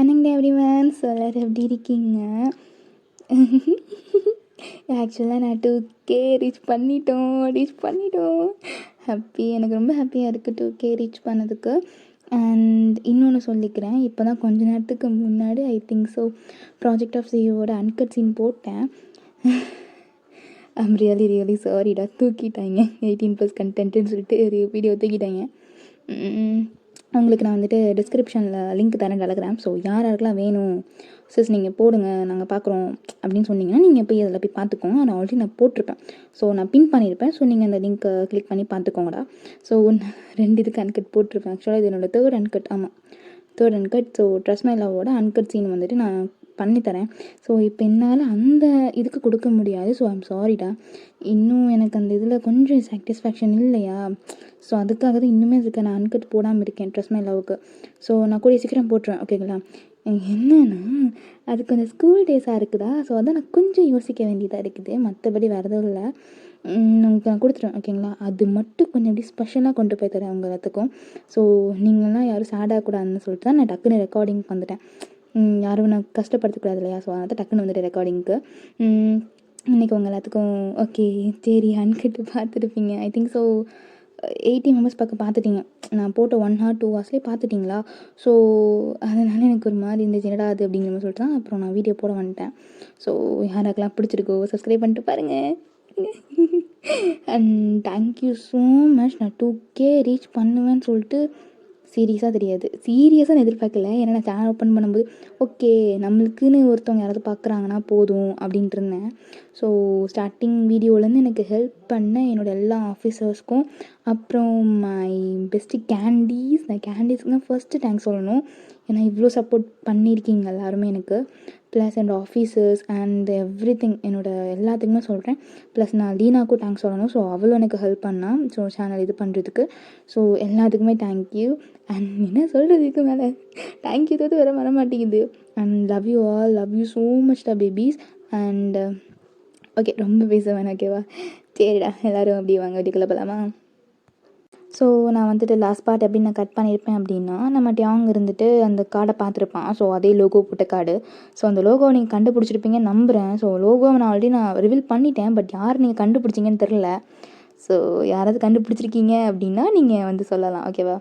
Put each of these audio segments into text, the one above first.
அண்ணங்க everyone எல்லாரும் எப்படி இருக்கீங்க? ஆக்சுவலாக நான் 2K ரீச் பண்ணிட்டோம். ஹாப்பி, எனக்கு ரொம்ப ஹாப்பியாக இருக்குது 2K ரீச் பண்ணதுக்கு. அண்ட் இன்னொன்று சொல்லிக்கிறேன், இப்போ தான் கொஞ்ச நேரத்துக்கு முன்னாடி I think so project of சிஇஓட அன்கட் சீன் போட்டேன். ஐம் ரியலி சாரிடா, தூக்கிட்டாங்க 18+ கண்டென்ட்டுன்னு சொல்லிட்டு வீடியோ தூக்கிட்டாங்க. உங்களுக்கு நான் வந்துட்டு டிஸ்கிரிப்ஷனில் லிங்க் தரேன் டெலகிராம். ஸோ யாருக்கெல்லாம் வேணும் சிஸ் நீங்கள் போடுங்க, நாங்கள் பார்க்குறோம் அப்படின்னு சொன்னீங்கன்னா நீங்கள் போய் அதில் போய் பார்த்துக்கோங்க. நான் ஆல்ரெடி நான் போட்டிருப்பேன், ஸோ நான் பின் பண்ணியிருப்பேன். ஸோ நீங்கள் அந்த லிங்க்கை கிளிக் பண்ணி பார்த்துக்கோங்கடா. ஸோ 2 இதுக்கு அன்கட் போட்டிருப்பேன். ஆக்சுவலாக இது என்னோடய third uncut. So trust my லவ்வோட அன்கட் சீன் வந்துட்டு நான் பண்ணித்தரேன். ஸோ இப்போ என்னால் அந்த இதுக்கு கொடுக்க முடியாது. ஸோ ஐம் சாரிடா. இன்னும் எனக்கு அந்த இதில் கொஞ்சம் சாட்டிஸ்ஃபேக்ஷன் இல்லையா, ஸோ அதுக்காக தான் இன்னுமே அதுக்கு நான் அன்கட் போடாமல் இருக்கேன் ட்ரஸ்ட் மை லவ்வுக்கு. ஸோ நான் கூடிய சீக்கிரம் போட்டுருவேன், ஓகேங்களா? என்னன்னா அது கொஞ்சம் ஸ்கூல் டேஸாக இருக்குதா, ஸோ அதான் நான் கொஞ்சம் யோசிக்க வேண்டியதாக இருக்குது. மற்றபடி வேறு எதுவும் இல்லை. உங்களுக்கு நான் கொடுத்துருவேன், ஓகேங்களா? அது மட்டும் கொஞ்சம் எப்படி ஸ்பெஷலாக கொண்டு போய் தரேன் உங்கள் எல்லாத்துக்கும். ஸோ நீங்கள்லாம் யாரும் சேடாகக்கூடாதுன்னு சொல்லிட்டு தான் நான் டக்குன்னு ரெக்கார்டிங் வந்துட்டேன். யாரும் நான் கஷ்டப்படுத்தக்கூடாது இல்லையா, ஸோ அதனால் டக்குன்னு வந்துட்டு ரெக்கார்டிங்க்கு. இன்றைக்கி உங்கள் எல்லாத்துக்கும் ஓகே சரி அன்கட்டு பார்த்துருப்பீங்க ஐ திங்க் ஸோ 80 மெம்பர்ஸ் பக்கம் பார்த்துட்டிங்க. நான் போட்ட 1 hour 2 hours பார்த்துட்டிங்களா? ஸோ அதனால் எனக்கு ஒரு மாதிரி இருந்துச்சு, என்னடா அது அப்படிங்கிற மாதிரி சொல்லிட்டு தான் அப்புறம் நான் வீடியோ போட வந்துட்டேன். ஸோ யாராக்கெல்லாம் பிடிச்சிருக்கோ சப்ஸ்கிரைப் பண்ணிட்டு பாருங்கள். And thank you so much. நான் 2K ரீச் பண்ணுவேன்னு சொல்லிட்டு சீரியஸாக நான் எதிர்பார்க்கல. ஏன்னா நான் சேனல் ஓப்பன் பண்ணும்போது ஓகே நம்மளுக்குன்னு ஒருத்தவங்க யாராவது பார்க்குறாங்கன்னா போதும் அப்படின்ட்டு இருந்தேன். ஸோ ஸ்டார்டிங் வீடியோலேருந்து எனக்கு ஹெல்ப் பண்ண என்னோடய எல்லா ஆஃபீஸர்ஸ்க்கும், அப்புறம் மை பெஸ்ட்டு நான் கேண்டீஸ்க்கு தான் ஃபஸ்ட்டு தேங்க்ஸ் சொல்லணும். ஏன்னா இவ்வளோ சப்போர்ட் பண்ணியிருக்கீங்க எல்லாருமே எனக்கு. ப்ளஸ் என்னோடய ஆஃபீஸர்ஸ் அண்ட் எவ்ரிதிங் என்னோட எல்லாத்துக்குமே சொல்கிறேன். ப்ளஸ் நான் லீனாக்கும் தேங்க்ஸ் சொல்லணும். ஸோ அவளும் எனக்கு ஹெல்ப் பண்ணால் ஸோ சேனல் இது பண்ணுறதுக்கு. ஸோ எல்லாத்துக்குமே தேங்க்யூ. அண்ட் என்ன சொல்கிறது இதுக்கு மேலே தேங்க்யூ தவிர வேறு வர மாட்டேங்குது. And love you all, love you so much the babies. And okay ரொம்ப பேச வேணாம், ஓகேவா? சரிடா, எல்லோரும் அப்படி வாங்க வீட்டுக்குள்ளே போகலாமா? ஸோ நான் வந்துட்டு லாஸ்ட் பார்ட் எப்படி நான் கட் பண்ணியிருப்பேன் அப்படின்னா, நம்ம டியாங் இருந்துட்டு அந்த கார்டை பார்த்துருப்பான். ஸோ அதே லோகோ போட்ட கார்டு. ஸோ அந்த லோகோவை நீங்கள் கண்டுபிடிச்சிருப்பீங்கன்னு நம்புகிறேன். ஸோ லோகோவை நான் ஆல்ரெடி ரிவீல் பண்ணிட்டேன், பட் யார் நீங்கள் கண்டுபிடிச்சிங்கன்னு தெரில. ஸோ யாராவது கண்டுபிடிச்சிருக்கீங்க அப்படின்னா நீங்கள் வந்து சொல்லலாம், ஓகேவா?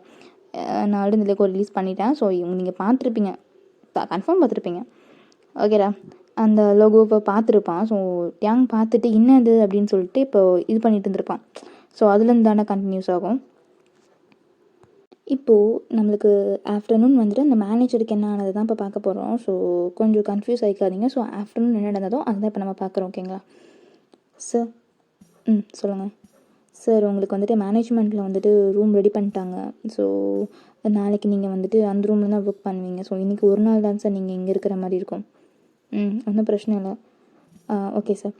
நான் ஆல்ரெடி இந்த லோகோ ரிலீஸ் பண்ணிட்டேன். ஸோ நீங்கள் பார்த்துருப்பீங்க, கன்ஃபார்ம் பார்த்துருப்பீங்க, ஓகேடா? அந்த லோகோவை பார்த்துருப்பான். ஸோ டியாங் பார்த்துட்டு என்னது அப்படின்னு சொல்லிட்டு இப்போ இது பண்ணிட்டு இருந்திருப்பான். ஸோ அதுலேருந்து தானே கண்டினியூஸ் ஆகும். இப்போது நம்மளுக்கு ஆஃப்டர்நூன் வந்துட்டு அந்த மேனேஜருக்கு என்ன ஆனது தான் இப்போ பார்க்க போகிறோம். ஸோ கொஞ்சம் கன்ஃபியூஸ் ஆகிக்காதீங்க. ஸோ ஆஃப்டர்நூன் என்ன நடந்ததோ அதுதான் இப்போ நம்ம பார்க்குறோம், ஓகேங்களா? சார் சொல்லுங்கள் சார். உங்களுக்கு வந்துட்டு மேனேஜ்மெண்ட்டில் வந்துட்டு ரூம் ரெடி பண்ணிட்டாங்க. ஸோ நாளைக்கு நீங்கள் வந்துட்டு அந்த ரூமில் தான் புக் பண்ணுவீங்க. ஸோ இன்றைக்கி ஒரு நாள் தான் சார் நீங்கள் இங்கே இருக்கிற மாதிரி இருக்கும். ஒன்றும் பிரச்சனை இல்லை. Okay sir.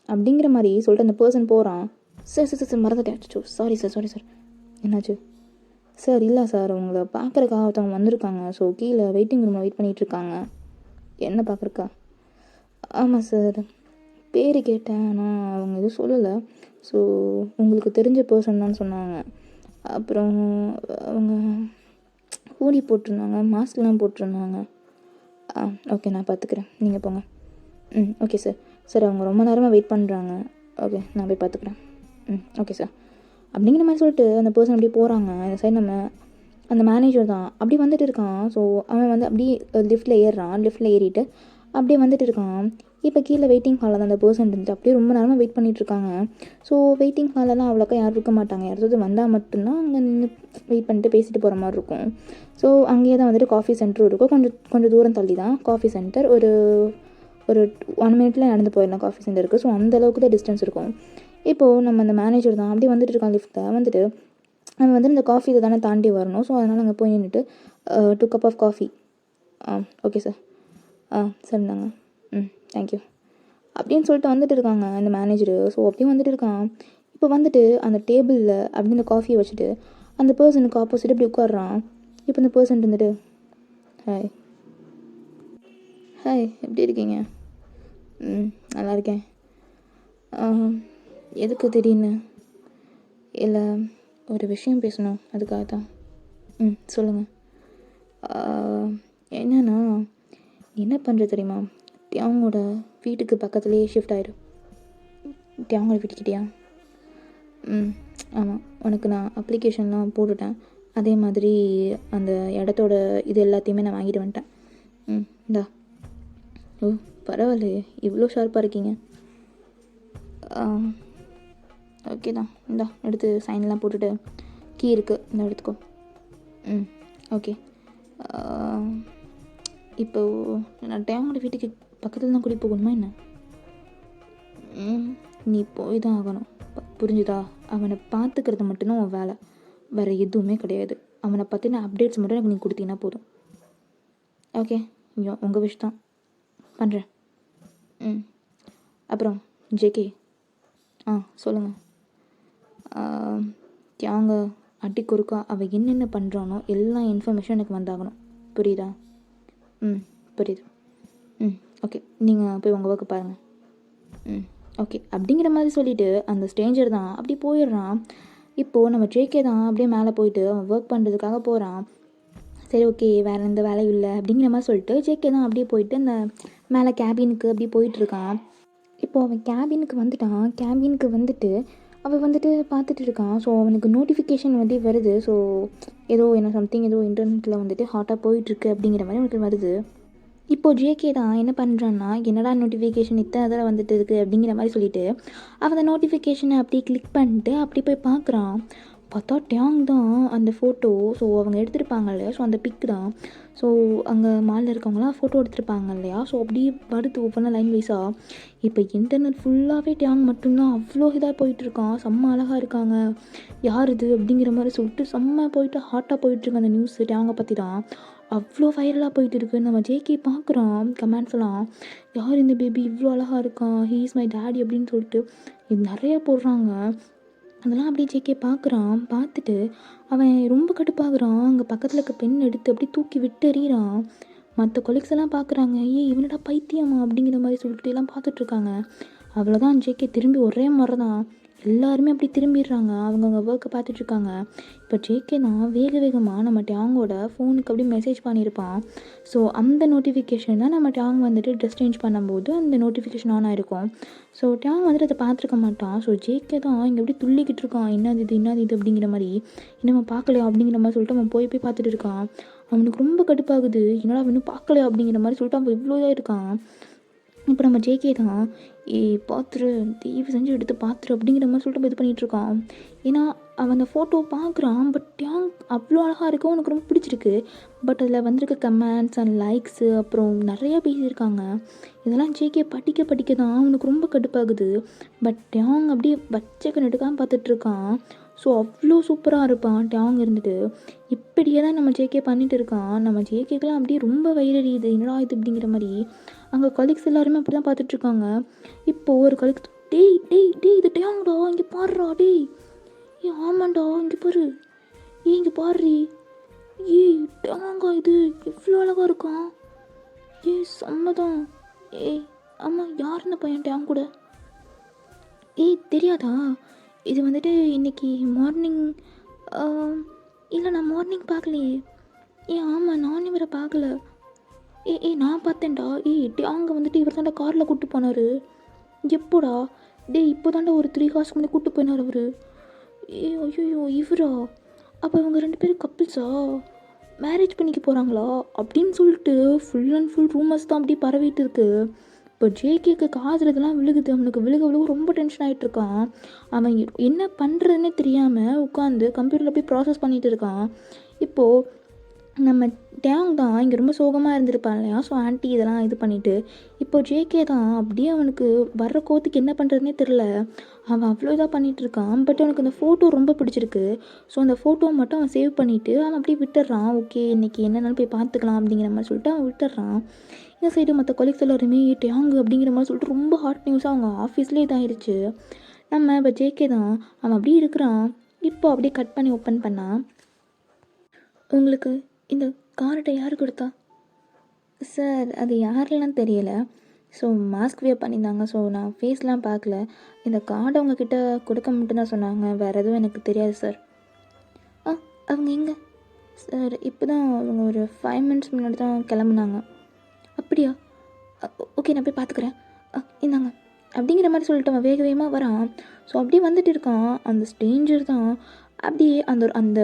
அப்படிங்கிற மாதிரி சொல்லிட்டு அந்த பர்சன் போகிறான். சார் மறந்துட்டேன். Sorry sir. என்னாச்சு சார்? இல்லை சார், உங்களை பார்க்குறக்கா ஒருத்தவங்க வந்திருக்காங்க. ஸோ கீழே வெயிட்டிங் ரூமில் வெயிட் பண்ணிகிட்ருக்காங்க. என்ன பார்க்குறக்கா? ஆமாம் சார், பேர் கேட்டேன் ஆனால் அவங்க எதுவும் சொல்லலை. ஸோ உங்களுக்கு தெரிஞ்ச பர்சன் தான் சொன்னாங்க. அப்புறம் அவங்க ஹூடி போட்டிருந்தாங்க, மாஸ்க்லாம் போட்டிருந்தாங்க. ஓகே நான் பார்த்துக்குறேன், நீங்கள் போங்க. ஓகே சார் அவங்க ரொம்ப நேரமாக வெயிட் பண்ணுறாங்க. ஓகே நான் போய் பார்த்துக்குறேன். ஓகே சார் அப்படிங்கிற மாதிரி சொல்லிட்டு அந்த பர்சன் அப்படியே போகிறாங்க. இந்த சைடு நம்ம அந்த மேனேஜர் தான் அப்படி வந்துட்டு இருக்கான். ஸோ அவன் வந்து அப்படியே லிஃப்ட்டில் ஏறிட்டு அப்படியே வந்துட்டு இருக்கான். இப்போ கீழே வெயிட்டிங் ஹாலில் தான் அந்த பர்சன் இருந்துட்டு அப்படியே ரொம்ப நேரமாக வெயிட் பண்ணிகிட்ருக்காங்க. ஸோ வெயிட்டிங் ஹாலெல்லாம் அவ்வளோக்கா யாரும் இருக்க மாட்டாங்க. யாராவது வந்தால் மட்டும்தான் அங்கே நின்று வெயிட் பண்ணிட்டு பேசிட்டு போகிற மாதிரி இருக்கும். ஸோ அங்கேயே தான் வந்துட்டு காஃபி சென்டரும் இருக்கும். கொஞ்சம் தூரம் தள்ளி தான் காஃபி சென்டர். ஒரு 1 minute நடந்து போயிடலாம் காஃபி சென்டருக்கு. ஸோ அந்தளவுக்கு தான் டிஸ்டன்ஸ் இருக்கும். இப்போது நம்ம அந்த மேனேஜர் தான் அப்படியே வந்துட்டு இருக்கான் லிஃப்ட்டில். வந்துட்டு நம்ம வந்து இந்த காஃபி இதை தானே தாண்டி வரணும். ஸோ அதனால் அங்கே போய் நின்றுட்டு 2 cup of coffee. Okay sir. சரிந்தாங்க. தேங்க்யூ அப்படின்னு சொல்லிட்டு வந்துட்டு இருக்காங்க அந்த மேனேஜரு. ஸோ அப்படியே வந்துட்டு இருக்கான். இப்போ வந்துட்டு அந்த டேபிளில் அப்படி இந்த காஃபியை வச்சுட்டு அந்த பர்சனுக்கு ஆப்போசிட் இப்படி உட்காடுறான். இப்போ இந்த பர்சன் இருந்துட்டு ஹாய் எப்படி இருக்கீங்க? நல்லா இருக்கேன். எதுக்கு திடீர்னு? இல்லை ஒரு விஷயம் பேசணும், அதுக்காக தான். சொல்லுங்கள். என்ன பண்ணுறது தெரியுமா, தியாங்கோட வீட்டுக்கு பக்கத்துலேயே ஷிஃப்ட் ஆகிடும். தியாங்கோட வீட்டுக்கிட்டியா? ஆமாம், உனக்கு நான் அப்ளிகேஷன்லாம் போட்டுட்டேன். அதே மாதிரி அந்த இடத்தோட இது எல்லாத்தையுமே நான் வாங்கிட்டு வந்துட்டேன். இந்தா. ஓ பரவாயில்லையே, இவ்வளோ ஷார்ப்பாக இருக்கீங்க. ஓகே தான், இந்தா எடுத்து சைன்லாம் போட்டுட்டு கீ இருக்குது, இந்த எடுத்துக்கோ. ஓகே. இப்போது நான் டேங்கோட வீட்டுக்கு பக்கத்தில் தான் கூட்டிகிட்டு போகணுமா என்ன? நீ போய் தான் ஆகணும், புரிஞ்சுதா? அவனை பார்த்துக்கிறது மட்டும்தான் உன் வேலை, வேறு எதுவுமே கிடையாது. அவனை பற்றின அப்டேட்ஸ் மட்டும் எனக்கு நீ கொடுத்தீங்கன்னா போதும். ஓகே, உங்கள் விஷ் தான், பண்ணுறேன். அப்புறம் ஜேகே, சொல்லுங்கள். தியாங்க அடி குறுக்கா அவள் என்னென்ன பண்ணுறானோ எல்லா இன்ஃபர்மேஷன் எனக்கு வந்தாகணும், புரியுதா? புரியுது. ஓகே, நீங்கள் போய் உங்கள் ஒர்க்கு பாருங்கள். ஓகே அப்படிங்கிற மாதிரி சொல்லிவிட்டு அந்த ஸ்ட்ரேஞ்சர் தான் அப்படி போயிடுறான். இப்போது நம்ம ஜேகே தான் அப்படியே மேலே போயிட்டு அவன் ஒர்க் பண்ணுறதுக்காக போகிறான். சரி ஓகே, வேறு எந்த வேலையும் இல்லை அப்படிங்கிற மாதிரி சொல்லிட்டு ஜேகே தான் அப்படியே போயிட்டு அந்த மேலே கேபினுக்கு அப்படியே போயிட்டுருக்கான். இப்போது அவன் கேபினுக்கு வந்துட்டான். கேபினுக்கு வந்துட்டு அவன் வந்துட்டு பார்த்துட்டு இருக்கான். ஸோ அவனுக்கு நோட்டிஃபிகேஷன் வந்து வருது. ஸோ ஏதோ என்ன சம்திங் ஏதோ இன்டர்நெட்டில் வந்துட்டு ஹாட்டாக போயிட்டுருக்கு அப்படிங்கிற மாதிரி அவனுக்கு வருது. இப்போது ஜேகே தான் என்ன பண்ணுறான்னா, என்னடா நோட்டிஃபிகேஷன் இத்தனை தடவை வந்துட்டு இருக்குது அப்படிங்கிற மாதிரி சொல்லிவிட்டு அவன் அந்த நோட்டிஃபிகேஷனை அப்படி கிளிக் பண்ணிட்டு அப்படி போய் பார்க்குறான். பார்த்தா டியாங் தான் அந்த ஃபோட்டோ. ஸோ அவங்க எடுத்திருப்பாங்க இல்லையா, ஸோ அந்த பிக்கு தான். ஸோ அங்கே மாலில் இருக்கவங்களாம் ஃபோட்டோ எடுத்திருப்பாங்க இல்லையா, ஸோ அப்படி வருது ஒவ்வொன்றா லைன் வைஸாக. இப்போ இன்டர்நெட் ஃபுல்லாகவே டியாங் மட்டும்தான் அவ்வளோ இதாக போயிட்டுருக்கான். செம்ம அழகாக இருக்காங்க, யார் இது அப்படிங்கிற மாதிரி சொல்லிட்டு செம்ம போயிட்டு ஹாட்டாக போயிட்டுருக்கு அந்த நியூஸ். டியாங்கை பற்றி தான் அவ்வளோ வைரலாக போயிட்டு இருக்குது. நம்ம ஜேகே பார்க்குறான் கமெண்ட்ஸ்லாம், யார் இந்த பேபி இவ்வளோ அழகாக இருக்கான், ஹீ இஸ் மை டேடி அப்படின்னு சொல்லிட்டு இது நிறையா போடுறாங்க. அதெல்லாம் அப்படியே ஜேகே பார்க்குறான். பார்த்துட்டு அவன் ரொம்ப கடுப்பாகிறான். அங்கே பக்கத்தில் இருக்க பெண் எடுத்து அப்படியே தூக்கி விட்டு எறிகிறான். மற்ற கொலீக்ஸ் எல்லாம் பார்க்குறாங்க, இவனடா பைத்தியமா அப்படிங்கிற மாதிரி சொல்லிட்டு எல்லாம் பார்த்துட்ருக்காங்க. அவ்வளோதான், ஜேகே திரும்பி ஒரே முறை தான் எல்லாருமே அப்படி திரும்பிடுறாங்க. அவங்கவுங்க ஒர்க்கை பார்த்துட்ருக்காங்க. இப்போ ஜேகே தான் வேக வேகமாக நம்ம டியாங்கோட ஃபோனுக்கு அப்படியே மெசேஜ் பண்ணியிருப்பான். ஸோ அந்த நோட்டிஃபிகேஷன் தான் நம்ம டியாங் வந்துட்டு ட்ரெஸ் சேஞ்ச் பண்ணும்போது அந்த நோட்டிஃபிகேஷன் ஆன் ஆகிருக்கும். ஸோ டியாங் வந்துட்டு அதை பார்த்துருக்க மாட்டான். ஸோ ஜேகே தான் இங்கே எப்படி துள்ளிக்கிட்டு இருக்கான், என்னது இது அப்படிங்கிற மாதிரி, இன்னும் பார்க்கலையா அப்படிங்கிற மாதிரி சொல்லிட்டு அவன் போய் பார்த்துட்டு இருக்கான். அவனுக்கு ரொம்ப கடுப்பாகுது, என்னடா இன்னும் பார்க்கலையா அப்படிங்கிற மாதிரி சொல்லிட்டு அவன் இவ்வளோ இதாக இருக்கான். இப்போ நம்ம ஜேகே தான் பார்த்துரு, தயவு செஞ்சு எடுத்து பார்த்துரு அப்படிங்கிற மாதிரி சொல்லிட்டு இது பண்ணிகிட்ருக்கான். ஏன்னா அவன் அந்த ஃபோட்டோ பார்க்குறான். பட் டியாங் அவ்வளோ அழகாக இருக்கும், அவனுக்கு ரொம்ப பிடிச்சிருக்கு. பட் அதில் வந்திருக்க கமெண்ட்ஸ் அண்ட் லைக்ஸு அப்புறம் நிறையா பேசியிருக்காங்க. இதெல்லாம் ஜேகே படிக்க தான் அவனுக்கு ரொம்ப கடுப்பாகுது. பட் டியாங் அப்படியே பச்சைக்கு நெடுக்காமல் பார்த்துட்ருக்கான். ஸோ அவ்வளோ சூப்பராக இருப்பான் டியாங் இருந்துட்டு. இப்படியே தான் நம்ம ஜேகே பண்ணிகிட்டு இருக்கான். நம்ம ஜேகேக்கெலாம் அப்படியே ரொம்ப வயிறறியுது, என்னடா இது அப்படிங்கிற மாதிரி. அங்கே கொலீக்ஸ் எல்லாருமே அப்படி தான் பார்த்துட்ருக்காங்க. இப்போது ஒரு கொலீக்ஸ், டேய் இது டியாங்கடா, இங்கே பாடுறா, டேய் ஆமாண்டா இங்கே பாரு, இங்கே பாடுறி, டியாங்கா இது இவ்வளோ அழகாக இருக்கான், செம்மதான். ஆமாம், யார் இந்த பையன் டியாங் கூட? தெரியாதா? இது வந்துட்டு இன்றைக்கி மார்னிங், இல்லை நான் மார்னிங் பார்க்கலையே. ஆமாம், நானும் இவரை பார்க்கல. நான் பார்த்தேன்டா. டியாங்க வந்துட்டு இவர் தாண்டா காரில் கூப்பிட்டு போனார். எப்போடா? இப்போ தாண்டா ஒரு 3 ஹார்ஸ்க்கு முன்னாடி கூப்பிட்டு போயினார் அவர். ஐயோ இவரா? அப்போ இவங்க 2 பேரும் கப்பிள்ஸா? மேரேஜ் பண்ணிக்க போகிறாங்களா அப்படின்னு சொல்லிட்டு ஃபுல் அண்ட் ஃபுல் ரூமர்ஸ் தான் அப்படியே பரவிட்டு இருக்கு. இப்போ ஜேகேக்கு காதில் இதெல்லாம் விழுகுது. அவனுக்கு விழுக ரொம்ப டென்ஷன் ஆகிட்டுருக்கான். அவன் என்ன பண்ணுறதுன்னே தெரியாமல் உட்காந்து கம்ப்யூட்டரில் போய் ப்ராசஸ் பண்ணிகிட்டு இருக்கான். இப்போது நம்ம டியாங் தான் இங்கே ரொம்ப சோகமாக இருந்திருப்பான் இல்லையா, ஸோ ஆன்ட்டி இதெல்லாம் இது பண்ணிவிட்டு இப்போ ஜேகே தான் அப்படியே அவனுக்கு வர்ற கோத்துக்கு என்ன பண்ணுறதுனே தெரில. அவன் அவ்வளோ இதாக பண்ணிகிட்ருக்கான். பட் அவனுக்கு அந்த ஃபோட்டோ ரொம்ப பிடிச்சிருக்கு. ஸோ அந்த ஃபோட்டோவை மட்டும் அவன் சேவ் பண்ணிவிட்டு அவன் அப்படியே விட்டுடுறான். ஓகே இன்றைக்கி என்னென்னாலும் போய் பார்த்துக்கலாம் அப்படிங்கிற மாதிரி சொல்லிட்டு அவன் விட்டுடுறான். இந்த சைடு மற்ற கொலீக்ஸ் எல்லாருமே டியாங் அப்படிங்கிற மாதிரி சொல்லிட்டு ரொம்ப ஹாட் நியூஸாக அவங்க ஆஃபீஸ்லேயே இதாகிடுச்சு. நம்ம இப்போ ஜேகே தான் அவன் அப்படியே இருக்கிறான். இப்போ அப்படியே கட் பண்ணி ஓப்பன் பண்ணால், உங்களுக்கு இந்த கார்டை யார் கொடுத்தா? சார் அது யாரெல்லாம் தெரியலை. ஸோ மாஸ்க் வியர் பண்ணியிருந்தாங்க. ஸோ நான் ஃபேஸ்லாம் பார்க்கல. இந்த கார்டை உங்ககிட்ட கொடுக்க மட்டும்தான் சொன்னாங்க, வேறு எதுவும் எனக்கு தெரியாது சார். அவங்க எங்கே சார்? இப்போ தான் அவங்க ஒரு 5 மினிட்ஸ் முன்னாடி தான் கிளம்புனாங்க. அப்படியா? ஓகே, நான் போய் பார்த்துக்கிறேன். இந்தாங்க அப்படிங்கிற மாதிரி சொல்லிட்டு அவன் வேக வேகமாக வரான். ஸோ அப்படியே வந்துட்டு இருக்கான். அந்த ஸ்ட்ரேஞ்சர் தான் அப்படியே அந்த அந்த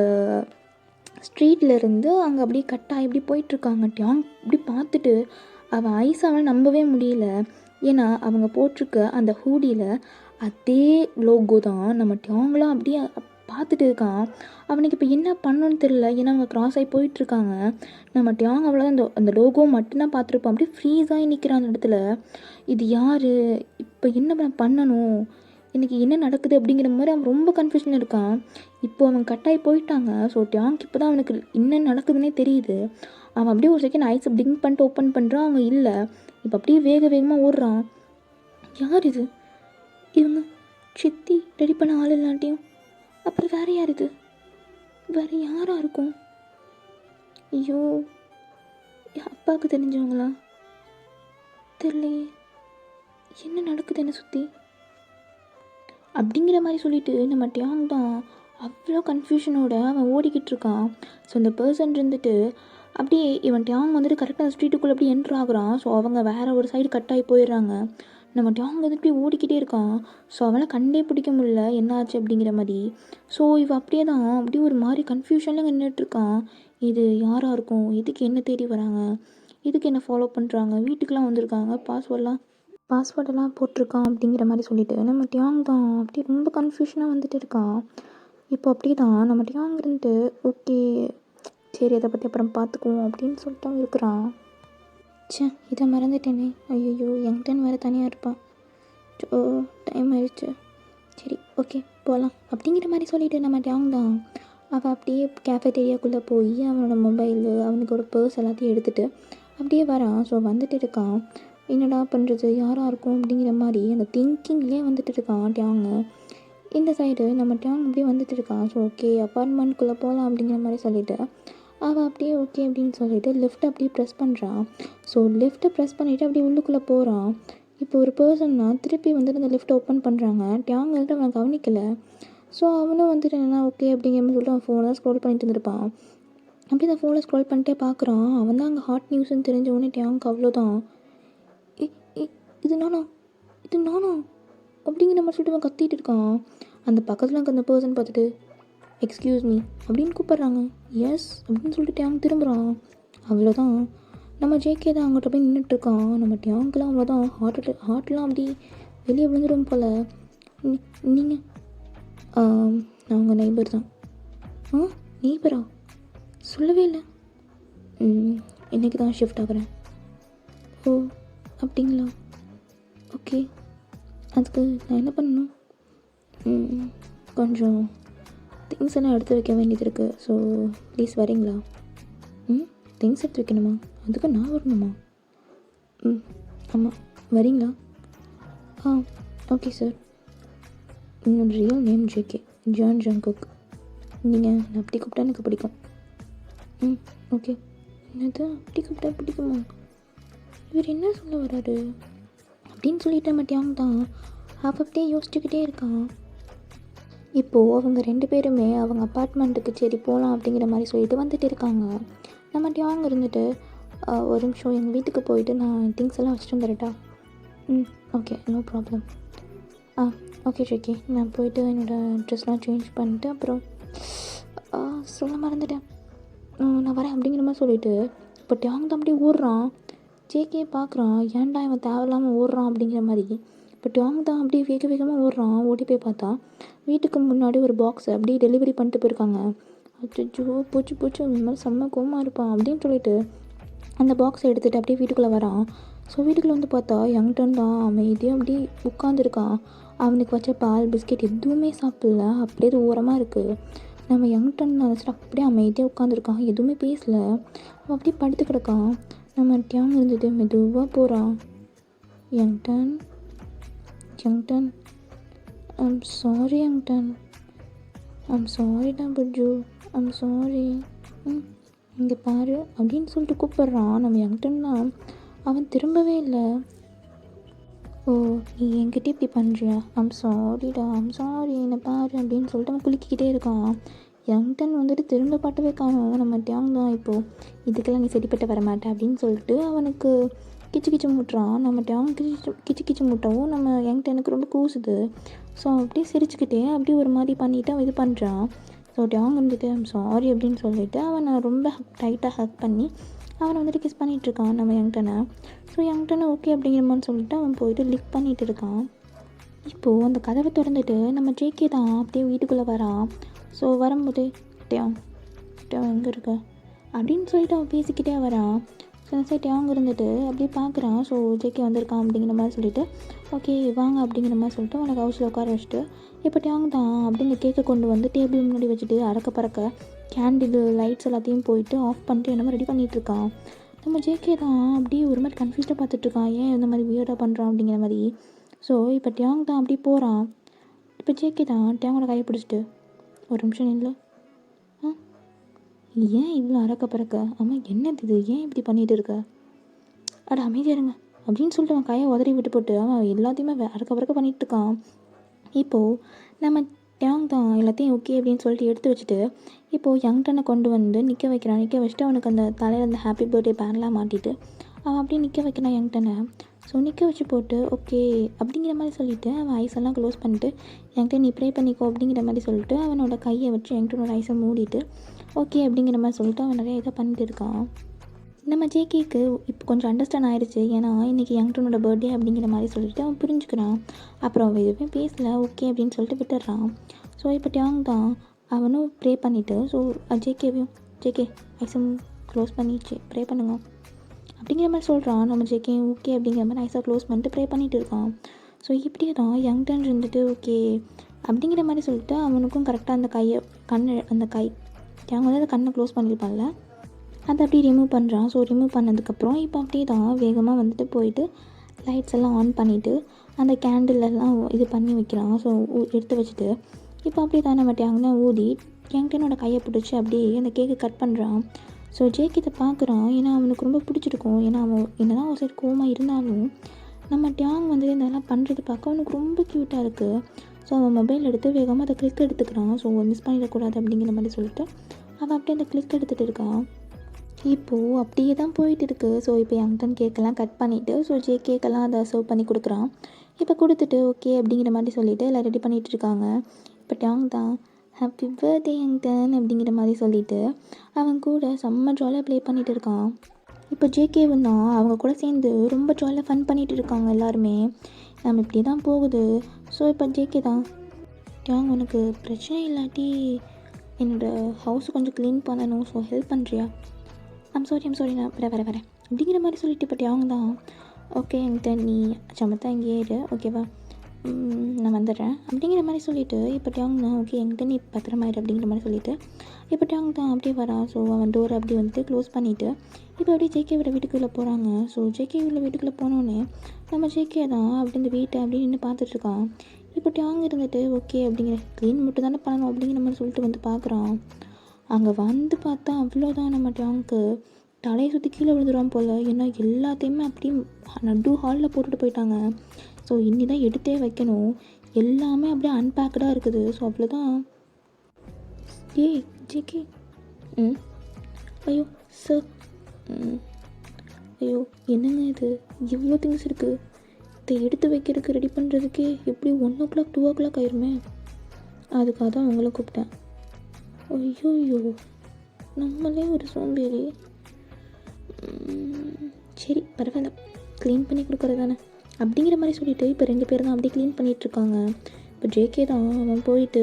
ஸ்ட்ரீட்லேருந்து அங்கே அப்படியே கட்டாக இப்படி போயிட்டுருக்காங்க. டியாங் இப்படி பார்த்துட்டு அவன் ஐஸ் அவன் நம்பவே முடியல. ஏன்னா அவங்க போட்டிருக்க அந்த ஹூடியில் அதே லோகோ தான். நம்ம டியாங்லாம் அப்படியே பார்த்துட்டு இருக்கான். அவனுக்கு இப்போ என்ன பண்ணணும்னு தெரில. ஏன்னா அவங்க க்ராஸ் ஆகி போயிட்டுருக்காங்க. நம்ம டியாங் அவ்வளோதான் அந்த அந்த லோகோ மட்டும்தான் பார்த்துருப்பான். அப்படியே ஃப்ரீஸாகி நிற்கிறான் அந்த இடத்துல. இது யார், இப்போ என்ன பண்ணணும், எனக்கு என்ன நடக்குது அப்படிங்கிற மாதிரி அவன் ரொம்ப கன்ஃபியூஷனில் இருக்கான். இப்போ அவன் கட்டாயி போயிட்டாங்க. ஸோ டியாங்க் இப்போ தான் அவனுக்கு என்ன நடக்குதுன்னே தெரியுது. அவன் அப்படியே ஒரு செகண்ட் ஐஸை பிளிங்க் பண்ணிட்டு ஓப்பன் பண்ணுறான். அவங்க இல்லை. இப்போ அப்படியே வேக வேகமாக ஓடுறான். யார் இது? இவங்க சித்தி ரெடி பண்ண ஆள் இல்லாட்டியும் அப்புறம் வேறு யார் இது? வேறு யாராக இருக்கும்? ஐயோ, அப்பாவுக்கு தெரிஞ்சவங்களா? தெரியலையே, என்ன நடக்குது என்னை சுற்றி அப்படிங்கிற மாதிரி சொல்லிட்டு நம்ம டியாங் தான் அவ்வளோ கன்ஃபியூஷனோட அவன் ஓடிக்கிட்டு இருக்கான். ஸோ இந்த பர்சன் இருந்துட்டு அப்படியே இவன் டியாங் வந்துட்டு கரெக்டாக அந்த ஸ்ட்ரீட்டுக்குள்ளே அப்படியே என்ட்ரு ஆகுறான். ஸோ அவங்க வேறு ஒரு சைடு கட்டாகி போயிடுறாங்க. நம்ம டியாங் வந்துட்டு அப்படியே ஓடிக்கிட்டே இருக்கான். ஸோ அவனை கண்டே பிடிக்க முடியல என்ன ஆச்சு அப்படிங்கிற மாதிரி. ஸோ இவன் அப்படியே தான் அப்படியே ஒரு மாதிரி கன்ஃபியூஷனில் நின்றுட்டுருக்கான். இது யாராக இருக்கும், இதுக்கு என்ன தேடி வராங்க, இதுக்கு என்ன ஃபாலோ பண்ணுறாங்க, வீட்டுக்கெலாம் வந்திருக்காங்க, பாஸ்வேர்டெல்லாம் போட்டிருக்கான் அப்படிங்கிற மாதிரி சொல்லிட்டு நம்ம டியாங் தான் அப்படியே ரொம்ப கன்ஃபியூஷனாக வந்துட்டு இருக்கான். இப்போ அப்படியே தான் நம்ம டியாங் இருந்துட்டு ஓகே சரி அதை பற்றி அப்புறம் பார்த்துக்குவோம் அப்படின்னு சொல்லிட்டு அவன் இருக்கிறான். சே, இதை மறந்துட்டேனே. ஐயோ, என்கிட்ட வேறு தனியாக இருப்பான். ஓ, டைம் ஆயிடுச்சு. சரி ஓகே போகலாம் அப்படிங்கிற மாதிரி சொல்லிவிட்டு நம்ம டியாங் தான் அவன் அப்படியே கேஃபேட்டேரியாக்குள்ளே போய் அவனோட மொபைலு அவனுக்கு ஒரு பர்ஸ் எல்லாத்தையும் எடுத்துகிட்டு அப்படியே வரான். ஸோ வந்துட்டு இருக்கான். என்னடா பண்ணுறது, யாராக இருக்கும் அப்படிங்கிற மாதிரி அந்த திங்கிங்லேயே வந்துட்டு இருக்கான் டியாங்கு. இந்த சைடு நம்ம டியாங் அப்படியே வந்துட்டு இருக்கான். ஸோ ஓகே அப்பார்ட்மெண்ட்குள்ளே போகலாம் அப்படிங்கிற மாதிரி சொல்லிவிட்டு அவள் அப்படியே ஓகே அப்படின்னு சொல்லிவிட்டு லிஃப்ட் அப்படியே ப்ரெஸ் பண்ணுறான். ஸோ லிஃப்ட்டை ப்ரெஸ் பண்ணிவிட்டு அப்படியே உள்ளுக்குள்ளே போகிறான். இப்போ ஒரு பர்சன்னா திருப்பி வந்துட்டு அந்த லிஃப்ட் ஓப்பன் பண்ணுறாங்க. டியாங் வந்துட்டு அவன் கவனிக்கலை. ஸோ அவனும் வந்துட்டு என்னன்னா ஓகே அப்படிங்கிற மாதிரி சொல்லிட்டு அவன் ஃபோனை ஸ்க்ரோல் பண்ணிட்டு இருந்திருப்பான். அப்படி அந்த ஃபோனை ஸ்க்ரோல் பண்ணிட்டே பார்க்குறான். அவன் தான் அங்கே ஹாட் நியூஸ்ன்னு தெரிஞ்ச உடனே டியாங்க்கு அவ்வளோதான். இது நானா அப்படிங்கிற மாதிரி சொல்லிட்டு அவன் கத்திட்டு இருக்கான். அந்த பக்கத்தில் அங்கே அந்த பர்சன் பார்த்துட்டு எக்ஸ்கியூஸ் மீ அப்படின்னு கூப்பிட்றாங்க. எஸ் அப்படின்னு சொல்லிட்டு டியாங் திரும்புகிறான். அவ்வளோதான் நம்ம ஜேகே தான் அங்கிட்ட போய் நின்றுட்டுருக்கான். நம்ம டியாங்க்கெலாம் அவ்வளோதான் ஹார்ட்லாம் அப்படி வெளியே விழுந்துடும் போல். நீங்கள் நான் உங்கள் நெய்பர் தான். நெய்பரா? சொல்லவே இல்லை. இன்றைக்கி தான் ஷிஃப்ட் ஆகுறேன். ஓ அப்படிங்களா? ஓகே, அதுக்கு நான் என்ன பண்ணணும்? கொஞ்சம் திங்ஸ் எல்லாம் எடுத்து வைக்க வேண்டியது இருக்குது. ஸோ ப்ளீஸ் வரீங்களா? திங்ஸ் எடுத்து வைக்கணுமா? அதுக்கு நான் வரணுமா? ஆமாம், வரீங்களா? Okay sir. என்னோட real name JK, Jeon Jungkook. நீங்கள் நான் அப்படி கூப்பிட்டா எனக்கு பிடிக்கும். ஓகே. என்னது அப்படி கூப்பிட்டா பிடிக்குமா? இவர் என்ன சொல்ல வராரு அப்படின்னு சொல்லிட்டு மட்டியாங்க தான் அப்படியே யோசிச்சுக்கிட்டே இருக்கான். இப்போது அவங்க 2 பேருமே அவங்க அப்பார்ட்மெண்ட்டுக்கு சரி போகலாம் அப்படிங்கிற மாதிரி சொல்லிட்டு வந்துட்டு இருக்காங்க. நம்ம டியாங் இருந்துட்டு ஒரு நிமிஷம் எங்கள் வீட்டுக்கு போயிட்டு நான் திங்ஸ் எல்லாம் வச்சுட்டு வந்துடட்டா? Okay, no problem. Okay JK, நான் போயிட்டு என்னோடய ட்ரெஸ்லாம் சேஞ்ச் பண்ணிட்டு அப்புறம் சொல்ல மறந்துட்டேன், நான் வரேன் அப்படிங்கிற மாதிரி சொல்லிவிட்டு இப்போ டியாங் தான் அப்படியே ஓடுறான். ஜேகே பார்க்குறான், ஏன்டா இவன் தேவையில்லாமல் ஓடுறான் அப்படிங்கிற மாதிரி. இப்போ டியாங் தான் அப்படியே வேக வேகமாக ஓடுறான். ஓடி போய் பார்த்தா வீட்டுக்கு முன்னாடி ஒரு பாக்ஸை அப்படியே டெலிவரி பண்ணிட்டு போயிருக்காங்க. அச்சோ பூச்சி இந்த மாதிரி செம்ம கோவமாக இருப்பான் அப்படின்னு சொல்லிட்டு அந்த பாக்ஸை எடுத்துகிட்டு அப்படியே வீட்டுக்குள்ளே வரான். ஸோ வீட்டுக்குள்ளே வந்து பார்த்தா யங்டன் தான் அமைதியாக அப்படியே உட்காந்துருக்கான். அவனுக்கு வச்ச பால் பிஸ்கெட் எதுவுமே சாப்பிடல, அப்படியே அது ஓரமாக இருக்குது. நம்ம யங்டன் நினச்சிட்டு அப்படியே அமைதியாக உட்காந்துருக்கான், எதுவுமே பேசலை. அவன் அப்படியே படுத்து கிடக்கான். நம்ம டியாங் இருந்துட்டு மெதுவாக போகிறான். யங்டன் ஐம் சாரி யங்டன், ஐம் சாரிடா புஜ்ஜு, ஐம் சாரி, இங்கே பாரு அப்படின்னு சொல்லிட்டு கூப்பிட்றான். நம்ம யங்டன்னா அவன் திரும்பவே இல்லை. ஓ, நீ என்கிட்ட இப்படி பண்ணுறியா? ஐம் சாரிடா, ஐம் சாரி, என்னை பாரு அப்படின்னு சொல்லிட்டு அவன் குலுக்கிக்கிட்டே இருக்கான். யங்டன் வந்துட்டு திரும்ப பாட்டவே காணும். நம்ம டேங் தான் இப்போது இதுக்கெல்லாம் நீ சரிப்பட்ட வர மாட்டேன் அப்படின்னு சொல்லிட்டு அவனுக்கு கிச்சு கிச்சு மூட்டுறான். நம்ம டேங் கிச்சு கிச்சு மூட்டவும் நம்ம யங்டனுக்கு ரொம்ப கூசுது. ஸோ அப்படியே சிரிச்சுக்கிட்டே அப்படியே ஒரு மாதிரி பண்ணிவிட்டு அவன் இது பண்ணுறான். ஸோ டேங் வந்துட்டு ஐம் சாரி அப்படின்னு சொல்லிட்டு அவனை ரொம்ப டைட்டாக ஹக் பண்ணி அவனை வந்துட்டு கிஸ் பண்ணிகிட்ருக்கான் நம்ம யங்டனை. ஸோ யங்டனை ஓகே அப்படிங்கிற மாதிரி சொல்லிட்டு அவன் போயிட்டு லிக் பண்ணிகிட்டு இருக்கான். இப்போது அந்த கதவை திறந்துட்டு நம்ம ஜேகே தான் அப்படியே வீட்டுக்குள்ளே வரான். ஸோ வரும்போது டேங் டேங் எங்கே இருக்க அப்படின்னு சொல்லிட்டு அவன் பேசிக்கிட்டே வரான். ஸோ அந்த சைட் டேங் இருந்துட்டு அப்படியே பார்க்குறான். ஸோ ஜேகே வந்திருக்கான் அப்படிங்கிற மாதிரி சொல்லிட்டு ஓகே வாங்க அப்படிங்கிற மாதிரி சொல்லிட்டு அவனை ஹவுஸில் உட்கார வச்சுட்டு இப்போ டேங் தான் அப்படின்னு கேக்கை கொண்டு வந்து டேபிள் முன்னாடி வச்சுட்டு அறக்க பறக்க கேண்டில் லைட்ஸ் எல்லாத்தையும் போயிட்டு ஆஃப் பண்ணிட்டு என்னமோ ரெடி பண்ணிகிட்ருக்கான். நம்ம ஜேகே தான் அப்படியே ஒரு மாதிரி கன்ஃபியூஸ்டாக பார்த்துட்ருக்கான், ஏன் இந்த மாதிரி வியர்டாக பண்ணுறான் அப்படிங்கிற மாதிரி. ஸோ இப்போ டேங் தான் அப்படி போகிறான். இப்போ ஜேகே தான் டேங்கோட கையை பிடிச்சிட்டு ஒரு நிமிஷம் இல்லை ஏன் இவ்வளோ அறக்க பறக்க, ஆமாம் என்னது இது, ஏன் இப்படி பண்ணிகிட்டு இருக்க, அட அமைதியாக இருங்க அப்படின்னு சொல்லிட்டு அவன் கையை உதறி விட்டு போட்டு அவன் எல்லாத்தையுமே அறக்க பறக்க பண்ணிகிட்ருக்கான். இப்போது நம்ம டேங் தான் எல்லாத்தையும் ஓகே அப்படின்னு சொல்லிட்டு எடுத்து வச்சுட்டு இப்போது யங்டனை கொண்டு வந்து நிற்க வைக்கிறான். நிற்க வச்சுட்டு அவனுக்கு அந்த தலையில் அந்த ஹாப்பி பர்த்டே பேன்லாம் மாட்டிட்டு அவன் அப்படியே நிற்க வைக்கிறான் யங்டனை. ஸோ நிற்க வச்சு போட்டு ஓகே அப்படிங்கிற மாதிரி சொல்லிவிட்டு அவன் ஐஸெல்லாம் க்ளோஸ் பண்ணிட்டு என்கிட்ட நீ ப்ரே பண்ணிக்கோ அப்படிங்கிற மாதிரி சொல்லிட்டு அவனோட கையை வச்சு என்கிட்டனோட ஐஸை மூடிட்டு ஓகே அப்படிங்கிற மாதிரி சொல்லிட்டு அவன் நிறைய இதை பண்ணிட்டு இருக்கான். நம்ம ஜேகேக்கு இப்போ கொஞ்சம் அண்டர்ஸ்டாண்ட் ஆகிடுச்சு, ஏன்னா இன்றைக்கி யங்டனோட பர்த்டே அப்படிங்கிற மாதிரி சொல்லிட்டு அவன் புரிஞ்சுக்கிறான். அப்புறம் அவன் எதுவுமே பேசலை ஓகே அப்படின்னு சொல்லிட்டு விட்டுடுறான். ஸோ இப்போ டேங் தான் அவனும் ப்ரே பண்ணிவிட்டு ஸோ ஜேகேவையும் ஜேகே ஐஸும் க்ளோஸ் பண்ணி ப்ரே பண்ணுங்க அப்படிங்கிற மாதிரி சொல்கிறான். நம்ம ஜேகே ஓகே அப்படிங்கிற மாதிரி ஐஸாக க்ளோஸ் பண்ணிட்டு ப்ரே பண்ணிகிட்டு இருக்கான். ஸோ இப்படியே தான் யங்டன் இருந்துட்டு ஓகே அப்படிங்கிற மாதிரி சொல்லிட்டு அவனுக்கும் கரெக்டாக அந்த கையை அந்த கை டேங் வந்து அந்த கண்ணை க்ளோஸ் பண்ணியிருப்பான்ல அதை அப்படியே ரிமூவ் பண்ணுறான். ஸோ ரிமூவ் பண்ணதுக்கப்புறம் இப்போ அப்படியே தான் வேகமாக வந்துட்டு போயிட்டு லைட்ஸ் எல்லாம் ஆன் பண்ணிவிட்டு அந்த கேண்டிலெல்லாம் இது பண்ணி வைக்கிறான். ஸோ எடுத்து வச்சுட்டு இப்போ அப்படியே தான் நம்ம டேங்னா ஊதி யங்டனோட கையை பிடிச்சி அப்படியே அந்த கேக்கை கட் பண்ணுறான். ஸோ ஜேக் இதை பார்க்குறான், ஏன்னா அவனுக்கு ரொம்ப பிடிச்சிருக்கும். ஏன்னா அவன் என்ன தான் ஒரு சைடு கோவமாக இருந்தாலும் நம்ம டேங் வந்து இதெல்லாம் பண்ணுறது பார்க்க அவனுக்கு ரொம்ப க்யூட்டாக இருக்குது. ஸோ அவன் மொபைல் எடுத்து வேகமாக அதை கிளிக் எடுத்துக்கிறான். ஸோ மிஸ் பண்ணிடக்கூடாது அப்படிங்கிற மாதிரி சொல்லிட்டு அவன் அப்படியே அந்த கிளிக் எடுத்துகிட்டு இருக்கான். இப்போது அப்படியே தான் போயிட்டு இருக்குது. ஸோ இப்போ யங்டன் கேக்கெல்லாம் கட் பண்ணிவிட்டு ஸோ கேக்கெல்லாம் அதை சர்வ் பண்ணி கொடுக்குறான். இப்போ கொடுத்துட்டு ஓகே அப்படிங்கிற மாதிரி சொல்லிவிட்டு எல்லாம் ரெடி பண்ணிகிட்டு இருக்காங்க. இப்போ டேங் தான் ஹாப்பி பர்த்டே யங்டன் அப்படிங்கிற மாதிரி சொல்லிவிட்டு அவன் கூட செம்ம ஜாலியாக ப்ளே பண்ணிகிட்டு இருக்கான். இப்போ ஜேகேவும் தான் அவங்க கூட சேர்ந்து ரொம்ப ஜாலியாக ஃபன் பண்ணிகிட்டு இருக்காங்க எல்லாருமே. நம்ம இப்படி தான் போகுது. ஸோ இப்போ ஜேகே தான் டேங் உனக்கு பிரச்சனை இல்லாட்டி என்னோடய ஹவுஸை கொஞ்சம் க்ளீன் பண்ணணும், ஸோ ஹெல்ப் பண்ணுறியா? ஐம் சாரி நான் வரேன் அப்படிங்கிற மாதிரி சொல்லிட்டு இப்போ டேங் தான் ஓகே என்கிட்ட நீ சமத்தா இங்கேயே இரு ஓகேவா, நான் வந்துடுறேன் அப்படிங்கிற மாதிரி சொல்லிவிட்டு இப்போ டேங் தான் ஓகே என்கிட்ட நீ பத்திரமாயிரு அப்படிங்கிற மாதிரி சொல்லிவிட்டு இப்போ டேங் தான் அப்படியே வரான். ஸோ அவன் டோரை அப்படி வந்துட்டு க்ளோஸ் பண்ணிவிட்டு இப்போ அப்படியே ஜேகேவோட வீட்டுக்குள்ளே போகிறாங்க. ஸோ ஜேகேவோட வீட்டுக்குள்ளே போனோடனே நம்ம ஜேகே தான் அப்படி இந்த வீட்டை அப்படின்னு நின்று பார்த்துட்ருக்கான். இப்போ டேங் இருந்துட்டு ஓகே அப்படிங்கிற க்ளீன் மட்டும் தானே பண்ணணும் அப்படிங்கிற மாதிரி சொல்லிட்டு வந்து பார்க்குறான். அங்கே வந்து பார்த்தா அவ்வளோதான், நம்ம டேங்க்கு தலையை சுற்றி கீழே விழுந்துருவான் போல். ஏன்னா எல்லாத்தையுமே அப்படியே நடு ஹாலில் போட்டுட்டு போயிட்டாங்க. ஸோ இனி தான் எடுத்தே வைக்கணும், எல்லாமே அப்படியே அன்பேக்கடாக இருக்குது. ஸோ அவ்வளோதான். ஏய் ஜேகே ஐயோ சார் ஐயோ என்னங்க இது இவ்வளோ திங்ஸ் இருக்குது, இதை எடுத்து வைக்கிறதுக்கு ரெடி பண்ணுறதுக்கே எப்படி 1 o'clock 2 o'clock ஆயிருமே. அதுக்காக தான் உங்களை கூப்பிட்டேன். ஐயோயோ நம்மளே ஒரு சோம்பேறி. சரி பரவாயில்ல, க்ளீன் பண்ணி கொடுக்குறது தானே அப்படிங்கிற மாதிரி சொல்லிவிட்டு இப்போ 2 பேர் தான் அப்படியே க்ளீன் பண்ணிகிட்ருக்காங்க. இப்போ ஜேகே தான் அவன் போயிட்டு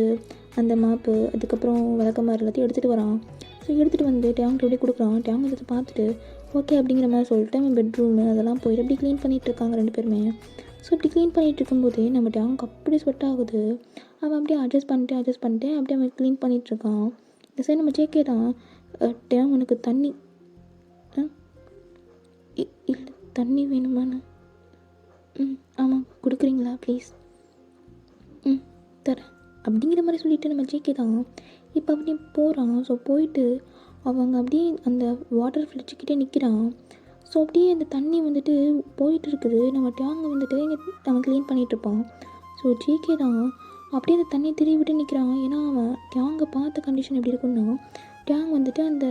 அந்த மாப்பு அதுக்கப்புறம் விளக்கமாறு எல்லாத்தையும் எடுத்துகிட்டு வரான். ஸோ எடுத்துகிட்டு வந்து டேங்க் எப்படி கொடுக்குறான். டேங்க் எடுத்து பார்த்துட்டு ஓகே அப்படிங்கிற மாதிரி சொல்லிட்டு அவன் பெட்ரூமு அதெல்லாம் போயிட்டு அப்படி க்ளீன் பண்ணிகிட்ருக்காங்க 2 பேருமே. ஸோ இப்படி க்ளீன் பண்ணிகிட்டு இருக்கும்போதே நம்ம டேங்க் அப்படி ஸ்வெட் ஆகுது. அவன் அப்படியே அட்ஜஸ்ட் பண்ணிட்டு அப்படியே அவன் க்ளீன் பண்ணிகிட்ருக்கான். இந்த சைடு நம்ம ஜேகே தான் டேங்க் உனக்கு தண்ணி இல்லை தண்ணி வேணுமாண்ணா? ஆமாம் கொடுக்குறீங்களா ப்ளீஸ்? தரேன் அப்படிங்கிற மாதிரி சொல்லிவிட்டு நம்ம ஜேகே தான் இப்போ அப்படியே போகிறான். ஸோ போயிட்டு அவங்க அப்படியே அந்த வாட்டர் ஃப்ளிட்ஜுக்கிட்டே நிற்கிறான். ஸோ அப்படியே அந்த தண்ணி வந்துட்டு போயிட்டு இருக்குது. நம்ம டேங்கை வந்துட்டு இங்கே அவன் க்ளீன் பண்ணிகிட்ருப்பான். ஸோ ஜேகே தான் அப்படியே அந்த தண்ணியை திரும்பி விட்டு நிற்கிறான். ஏன்னா அவன் டியாங்கை பார்த்த கண்டிஷன் எப்படி இருக்குன்னா, டியாங் வந்துட்டு அந்த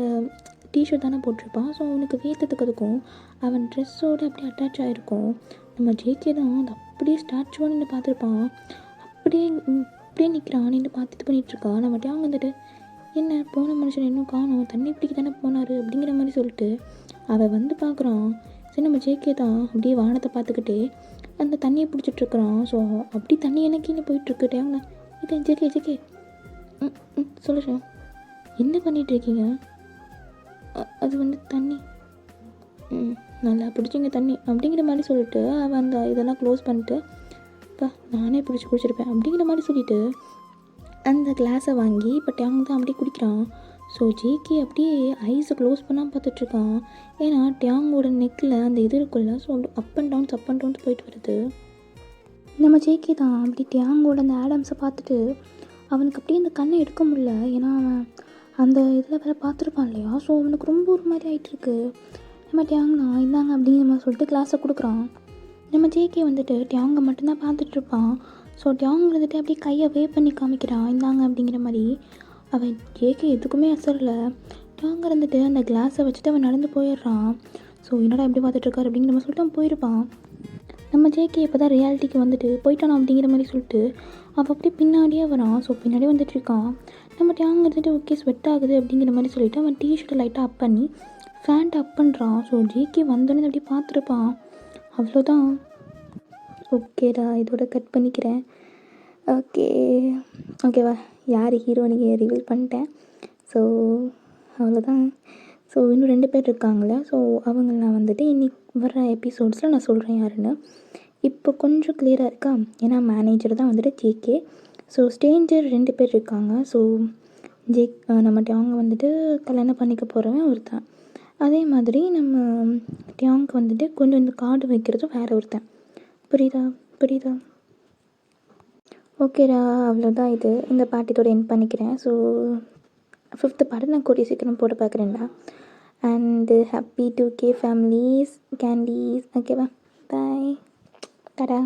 டிஷர்ட் தானே போட்டிருப்பான். ஸோ அவனுக்கு வேர்த்ததுக்கு அதுக்கும் அவன் ட்ரெஸ்ஸோடு அப்படியே அட்டாச் ஆகிருக்கும். நம்ம ஜேகே தான் அது அப்படியே ஸ்டாச்சுவாக நின்று பார்த்துருப்பான். அப்படியே அப்படியே நிற்கிறான், நின்று பார்த்துட்டு பண்ணிகிட்ருக்கான். நம்ம டியாங் வந்துட்டு என்ன போன மனுஷன் இன்னும் காணோம், தண்ணி பிடிக்க தானே போனார் அப்படிங்கிற மாதிரி சொல்லிட்டு அவன் வந்து பார்க்குறான். சரி நம்ம ஜேகே தான் அப்படியே வானத்தை பார்த்துக்கிட்டே அந்த தண்ணியை பிடிச்சிட்ருக்குறான். ஸோ அப்படி தண்ணி என்ன கீழே போயிட்டுருக்கு. டியாங்னா இது ஜேகே சொல்லுறேன், என்ன பண்ணிகிட்ருக்கீங்க? அது வந்து தண்ணி நல்லா பிடிச்சிங்க தண்ணி அப்படிங்கிற மாதிரி சொல்லிட்டு அவன் அந்த இதெல்லாம் க்ளோஸ் பண்ணிட்டு நானே பிடிச்சி குடிச்சிருப்பேன் அப்படிங்கிற மாதிரி சொல்லிவிட்டு அந்த கிளாஸை வாங்கி இப்போ டியாங் தான் அப்படியே குடிக்கிறான். ஸோ ஜேகே அப்படியே ஐஸை க்ளோஸ் பண்ணாமல் பார்த்துட்ருக்கான். ஏன்னா டியாங்கோட நெக்கில் அந்த இது இருக்குல்ல, ஸோ அப் அண்ட் டவுன்ஸ் போயிட்டு வருது. நம்ம ஜேகே தான் அப்படி டியாங்கோட அந்த ஆடம்ஸை பார்த்துட்டு அவனுக்கு அப்படியே அந்த கண்ணை எடுக்க முடியல. ஏன்னா அவன் அந்த இதில் வேறு பார்த்துருப்பான் இல்லையா. ஸோ அவனுக்கு ரொம்ப ஒரு மாதிரி ஆகிட்டுருக்கு. நம்ம டியாங்னா இந்தாங்க அப்படிங்கிற மாதிரி சொல்லிட்டு கிளாஸை கொடுக்குறான். நம்ம ஜேகே வந்துட்டு டியாங்கை மட்டும்தான் பார்த்துட்ருப்பான். ஸோ டியாங் வந்துட்டு அப்படியே கையை வேவ் பண்ணி காமிக்கிறான் இந்தாங்க அப்படிங்கிற மாதிரி. அவன் ஜேகே எதுக்குமே அசரலை. டியாங் இருந்துட்டு அந்த கிளாஸை வச்சுட்டு அவன் நடந்து போயிடுறான். ஸோ என்னடா எப்படி பார்த்துட்ருக்காரு அப்படிங்கிற மாதிரி சொல்லிட்டு அவன் போயிருப்பான். நம்ம ஜேகே இப்போ தான் ரியாலிட்டிக்கு வந்துட்டு போயிட்டானா அப்படிங்கிற மாதிரி சொல்லிட்டு அவன் அப்படியே பின்னாடியே வரான். ஸோ பின்னாடியே வந்துட்டுருக்கான். நம்ம டியாங் வந்துட்டு ஓகே ஸ்வெட் ஆகுது அப்படிங்கிற மாதிரி சொல்லிவிட்டு அவன் டிஷர்ட்டை லைட்டாக அப் பண்ணி ஃபேண்ட்டை அப் பண்ணுறான். ஸோ ஜேகே வந்தோடனே அப்படியே பார்த்துருப்பான். அவ்வளோதான். ஓகேடா, இதோட கட் பண்ணிக்கிறேன். ஓகேவா, யார் ஹீரோ நீங்கள் ரிவீல் பண்ணிட்டேன். ஸோ அவ்வளோதான். ஸோ இன்னும் 2 பேர் இருக்காங்களே. ஸோ அவங்க நான் வந்துட்டு இன்னைக்கு வர எபிசோட்ஸில் நான் சொல்கிறேன் யாருன்னு. இப்போ கொஞ்சம் கிளியராக இருக்கா. ஏன்னா மேனேஜர் தான் வந்துட்டு ஜேகே. ஸோ ஸ்ட்ரேஞ்சர் 2 பேர் இருக்காங்க. ஸோ நம்ம டியாங் வந்துட்டு கல்யாணம் பண்ணிக்க போகிறவன் ஒருத்தன். அதே மாதிரி நம்ம டியாங்க்கு வந்துட்டு கொஞ்சம் இந்த கார்டு வைக்கிறதும் வேறு ஒருத்தன். புரியுதா? ஓகேடா, அவ்வளோதான். இந்த பாட்டத்தோட எண்ட் பண்ணிக்கிறேன். ஸோ 5th பாட்டு நான் கூடிய சீக்கிரம் போட்டு பார்க்குறேன்டா. And happy 2K families candies. ஓகேவா, பாய், டாடா.